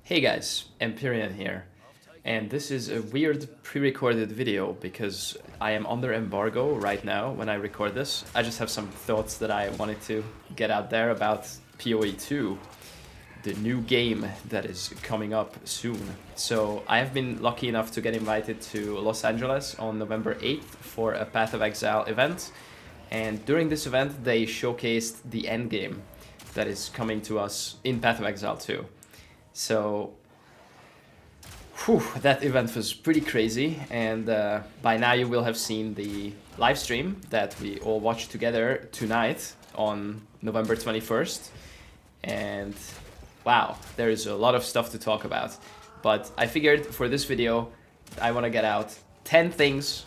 Hey guys, Empyrean here, and this is a weird pre-recorded video because I am under embargo right now when I record this. I just have some thoughts that I wanted to get out there about PoE2, the new game that is coming up soon. So I have been lucky enough to get invited to Los Angeles on November 8th for a Path of Exile event, and during this event they showcased the endgame that is coming to us in Path of Exile 2. So, that event was pretty crazy, and by now you will have seen the live stream that we all watched together tonight on November 21st. And wow, there is a lot of stuff to talk about. But I figured for this video, I want to get out 10 things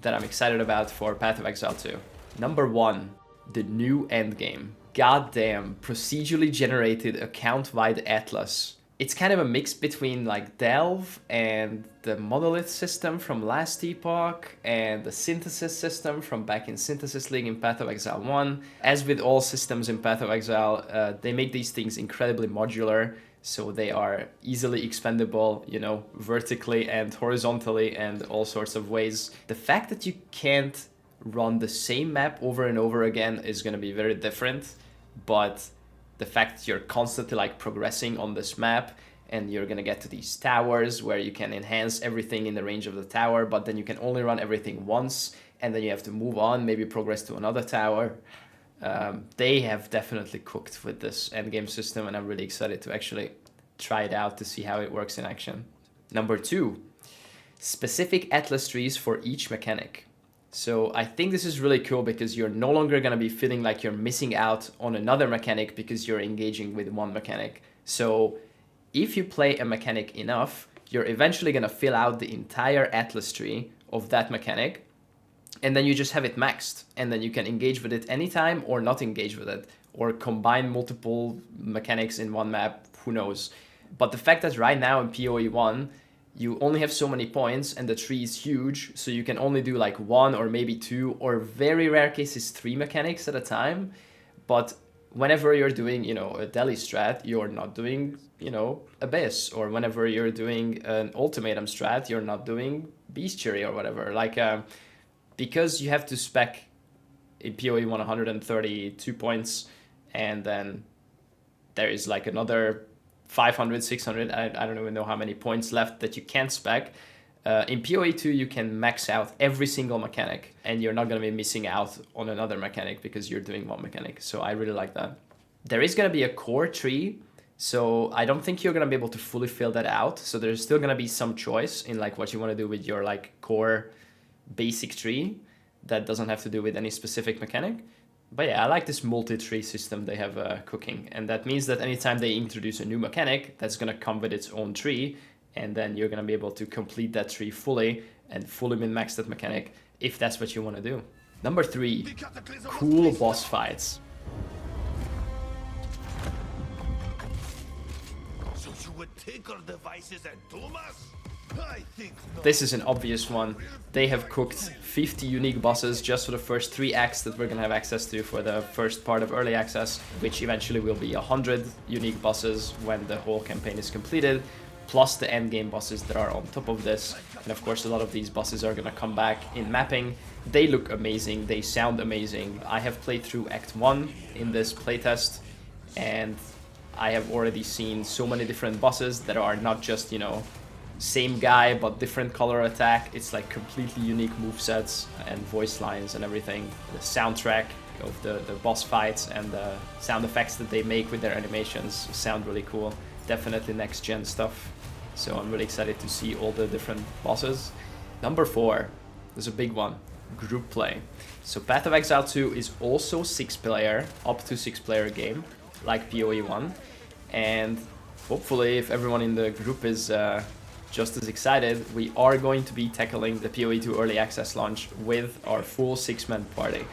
that I'm excited about for Path of Exile 2. Number 1, the new endgame. Goddamn, procedurally generated account-wide atlas. It's kind of a mix between like Delve and the monolith system from last epoch and the synthesis system from back in Synthesis League in Path of Exile 1. As with all systems in Path of Exile, they make these things incredibly modular, so they are easily expandable, you know, vertically and horizontally and all sorts of ways. The fact that you can't run the same map over and over again is going to be very different, but the fact that you're constantly like progressing on this map and you're going to get to these towers where you can enhance everything in the range of the tower, but then you can only run everything once and then you have to move on, maybe progress to another tower. They have definitely cooked with this endgame system, and I'm really excited to actually try it out to see how it works in action. Number 2, specific atlas trees for each mechanic. So I think this is really cool because you're no longer going to be feeling like you're missing out on another mechanic because you're engaging with one mechanic. So if you play a mechanic enough, you're eventually going to fill out the entire atlas tree of that mechanic, and then you just have it maxed, and then you can engage with it anytime or not engage with it, or combine multiple mechanics in one map, who knows. But the fact that right now in PoE1, you only have so many points and the tree is huge, so you can only do like 1 or maybe 2 or very rare cases 3 mechanics at a time. But whenever you're doing, you know, a Delhi strat, you're not doing, you know, Abyss, or whenever you're doing an ultimatum strat, you're not doing Bestiary or whatever. Like, because you have to spec in PoE 132 points, and then there is like another 500, 600, I don't even know how many points left that you can't spec. In PoE2, you can max out every single mechanic, and you're not going to be missing out on another mechanic because you're doing one mechanic. So I really like that. There is going to be a core tree, so I don't think you're going to be able to fully fill that out. So there's still going to be some choice in like what you want to do with your like core basic tree that doesn't have to do with any specific mechanic. But yeah, I like this multi-tree system they have cooking, and that means that anytime they introduce a new mechanic, that's going to come with its own tree, and then you're going to be able to complete that tree fully and fully min-max that mechanic if that's what you want to do. Number 3, cool boss fights. So you would take our devices and doom us? I think not. This is an obvious one. They have cooked 50 unique bosses just for the first 3 acts that we're gonna have access to for the first part of early access, which eventually will be 100 unique bosses when the whole campaign is completed, plus the endgame bosses that are on top of this. And of course, a lot of these bosses are gonna come back in mapping. They look amazing, they sound amazing. I have played through Act 1 in this playtest, and I have already seen so many different bosses that are not just, you know, same guy but different color attack. It's like completely unique movesets and voice lines and everything. The soundtrack of the boss fights and the sound effects that they make with their animations sound really cool. Definitely next gen stuff. So I'm really excited to see all the different bosses. Number 4, there's a big one, group play. So Path of Exile 2 is also 6-player, up to 6-player game, like PoE1. And hopefully if everyone in the group is just as excited, we are going to be tackling the PoE2 early access launch with our full 6-man party.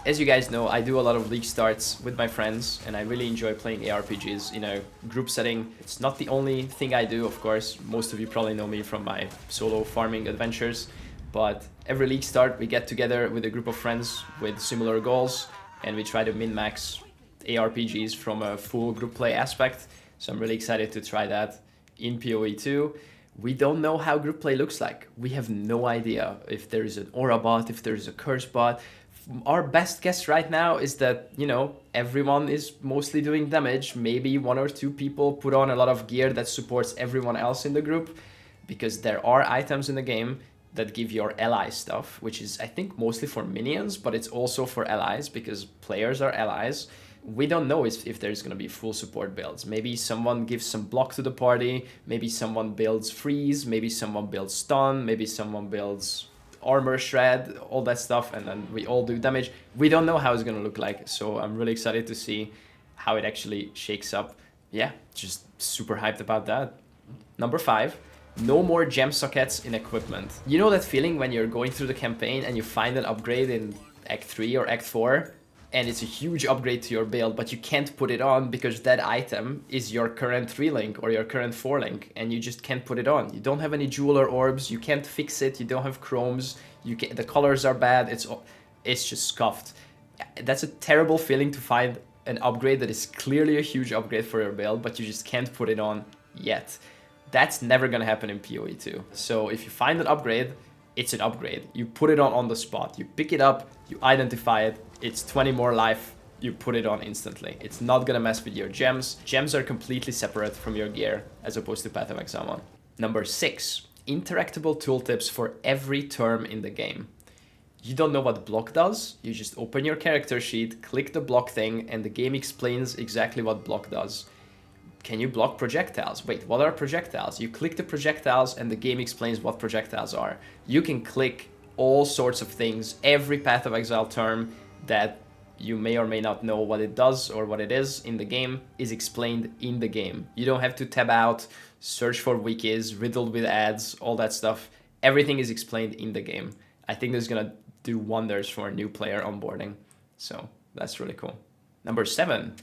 As you guys know, I do a lot of league starts with my friends, and I really enjoy playing ARPGs in a group setting. It's not the only thing I do, of course. Most of you probably know me from my solo farming adventures, but every league start we get together with a group of friends with similar goals, and we try to min-max ARPGs from a full group play aspect. So I'm really excited to try that. in PoE2. We don't know how group play looks like. We have no idea if there is an aura bot, if there is a curse bot. Our best guess right now is that, you know, everyone is mostly doing damage. Maybe 1 or 2 people put on a lot of gear that supports everyone else in the group, because there are items in the game that give your ally stuff, which is, I think, mostly for minions, but it's also for allies because players are allies. We don't know if there's going to be full support builds. Maybe someone gives some block to the party, maybe someone builds freeze, maybe someone builds stun, maybe someone builds armor shred, all that stuff, and then we all do damage. We don't know how it's going to look like, so I'm really excited to see how it actually shakes up. Yeah, just super hyped about that. Number 5. No more gem sockets in equipment. You know that feeling when you're going through the campaign and you find an upgrade in Act 3 or Act 4, and it's a huge upgrade to your build, but you can't put it on because that item is your current 3-link or your current 4-link, and you just can't put it on. You don't have any jeweler orbs, you can't fix it, you don't have chromes, the colors are bad, it's just scuffed. That's a terrible feeling to find an upgrade that is clearly a huge upgrade for your build, but you just can't put it on yet. That's never gonna happen in PoE2. So if you find an upgrade, it's an upgrade. You put it on the spot. You pick it up, you identify it, it's 20 more life, you put it on instantly. It's not gonna mess with your gems. Gems are completely separate from your gear, as opposed to Path of Exile 1. Number 6, interactable tooltips for every term in the game. You don't know what block does, you just open your character sheet, click the block thing, and the game explains exactly what block does. Can you block projectiles? Wait, what are projectiles? You click the projectiles and the game explains what projectiles are. You can click all sorts of things, every Path of Exile term that you may or may not know what it does or what it is in the game is explained in the game. You don't have to tab out, search for wikis, riddled with ads, all that stuff. Everything is explained in the game. I think this is gonna do wonders for a new player onboarding. So that's really cool. Number 7,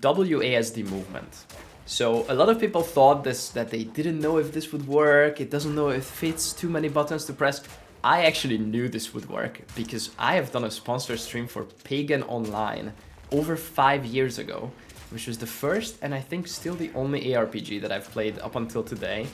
WASD movement. So a lot of people thought that they didn't know if this would work. It doesn't know if it fits too many buttons to press. I actually knew this would work because I have done a sponsor stream for Pagan Online over 5 years ago, which was the first and I think still the only ARPG that I've played up until today,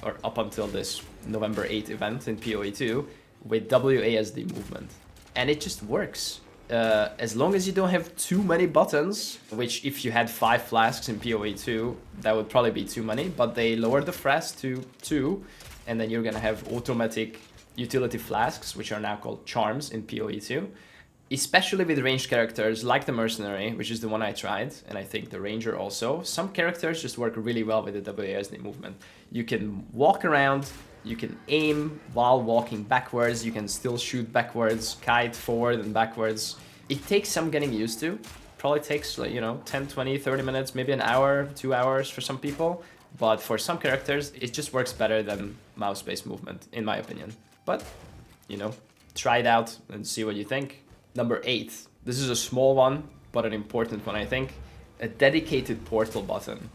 or up until this November 8th event in PoE2 with WASD movement. And it just works. As long as you don't have too many buttons, which if you had 5 flasks in PoE2, that would probably be too many, but they lowered the flask to 2, and then you're gonna have automatic utility flasks, which are now called charms in PoE2. Especially with ranged characters like the Mercenary, which is the one I tried, and I think the Ranger also. Some characters just work really well with the WASD movement. You can walk around, you can aim while walking backwards, you can still shoot backwards, kite forward and backwards. It takes some getting used to. Probably takes, like, you know, 10, 20, 30 minutes, maybe an hour, 2 hours for some people. But for some characters, it just works better than mouse-based movement, in my opinion. But, you know, try it out and see what you think. Number 8. This is a small one, but an important one, I think. A dedicated portal button.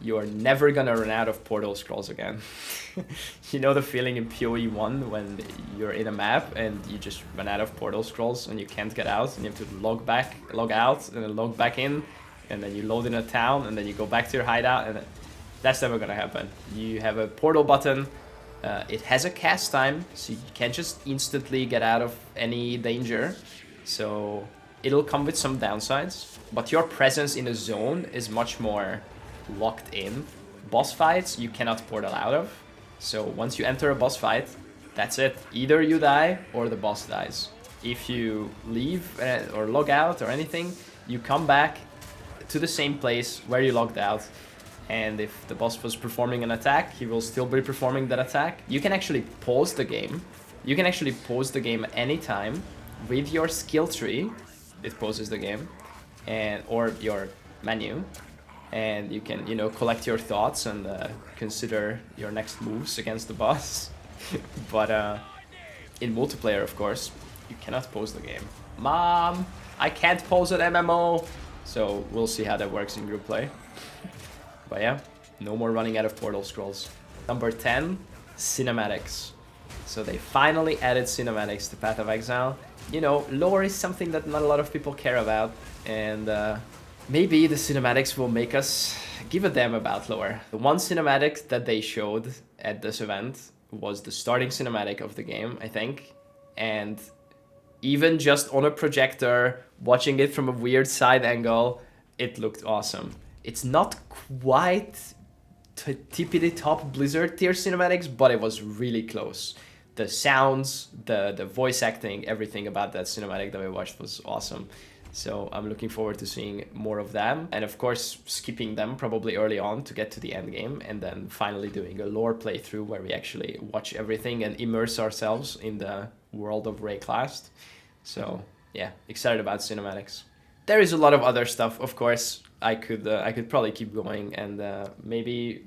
You are never gonna run out of portal scrolls again. You know the feeling in PoE1 when you're in a map and you just run out of portal scrolls and you can't get out and you have to log out and then log back in, and then you load in a town and then you go back to your hideout, and that's never gonna happen. You have a portal button. It has a cast time, so you can't just instantly get out of any danger. So it'll come with some downsides, but your presence in a zone is much more locked in. Boss fights you cannot portal out of, so once you enter a boss fight, that's it. Either you die or the boss dies. If you leave or log out or anything, you come back to the same place where you logged out, and if the boss was performing an attack, he will still be performing that attack. You can actually pause the game. You can actually pause the game anytime with your skill tree. It pauses the game, and or your menu. And you can, you know, collect your thoughts and consider your next moves against the boss. But in multiplayer, of course, you cannot pause the game. Mom, I can't pause an MMO. So we'll see how that works in group play. But yeah, no more running out of portal scrolls. Number 10, cinematics. So they finally added cinematics to Path of Exile. You know, lore is something that not a lot of people care about, and maybe the cinematics will make us give a damn about lore. The one cinematic that they showed at this event was the starting cinematic of the game, I think. And even just on a projector, watching it from a weird side angle, it looked awesome. It's not quite tippity top Blizzard tier cinematics, but it was really close. The sounds, the voice acting, everything about that cinematic that we watched was awesome. So I'm looking forward to seeing more of them. And of course, skipping them probably early on to get to the end game, and then finally doing a lore playthrough where we actually watch everything and immerse ourselves in the world of Rayclast. So yeah, excited about cinematics. There is a lot of other stuff, of course. I could probably keep going, and maybe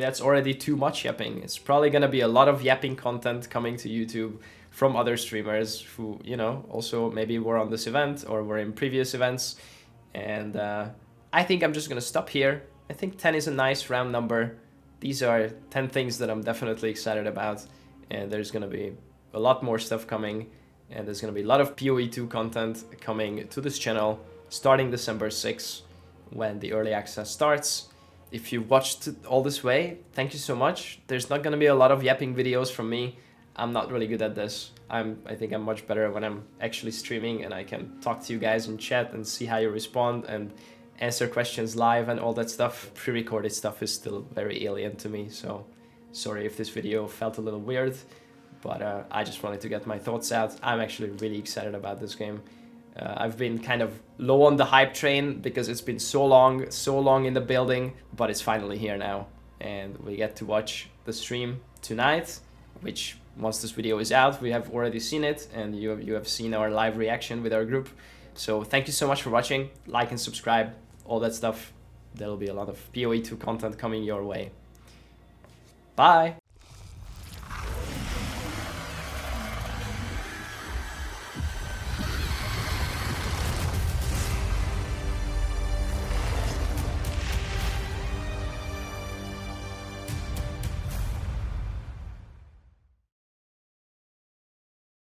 that's already too much yapping. It's probably gonna be a lot of yapping content coming to YouTube from other streamers who, you know, also maybe were on this event or were in previous events. And I think I'm just gonna stop here. I think 10 is a nice round number. These are 10 things that I'm definitely excited about, and there's gonna be a lot more stuff coming, and there's gonna be a lot of PoE2 content coming to this channel starting December 6th when the early access starts. If you watched all this way, thank you so much. There's not gonna be a lot of yapping videos from me. I'm not really good at this. I think I'm much better when I'm actually streaming and I can talk to you guys in chat and see how you respond and answer questions live and all that stuff. Pre-recorded stuff is still very alien to me, so sorry if this video felt a little weird, but I just wanted to get my thoughts out. I'm actually really excited about this game. I've been kind of low on the hype train because it's been so long in the building, but it's finally here now, and we get to watch the stream tonight, which once this video is out, we have already seen it, and you have seen our live reaction with our group. So thank you so much for watching. Like and subscribe, all that stuff. There will be a lot of PoE2 content coming your way. Bye!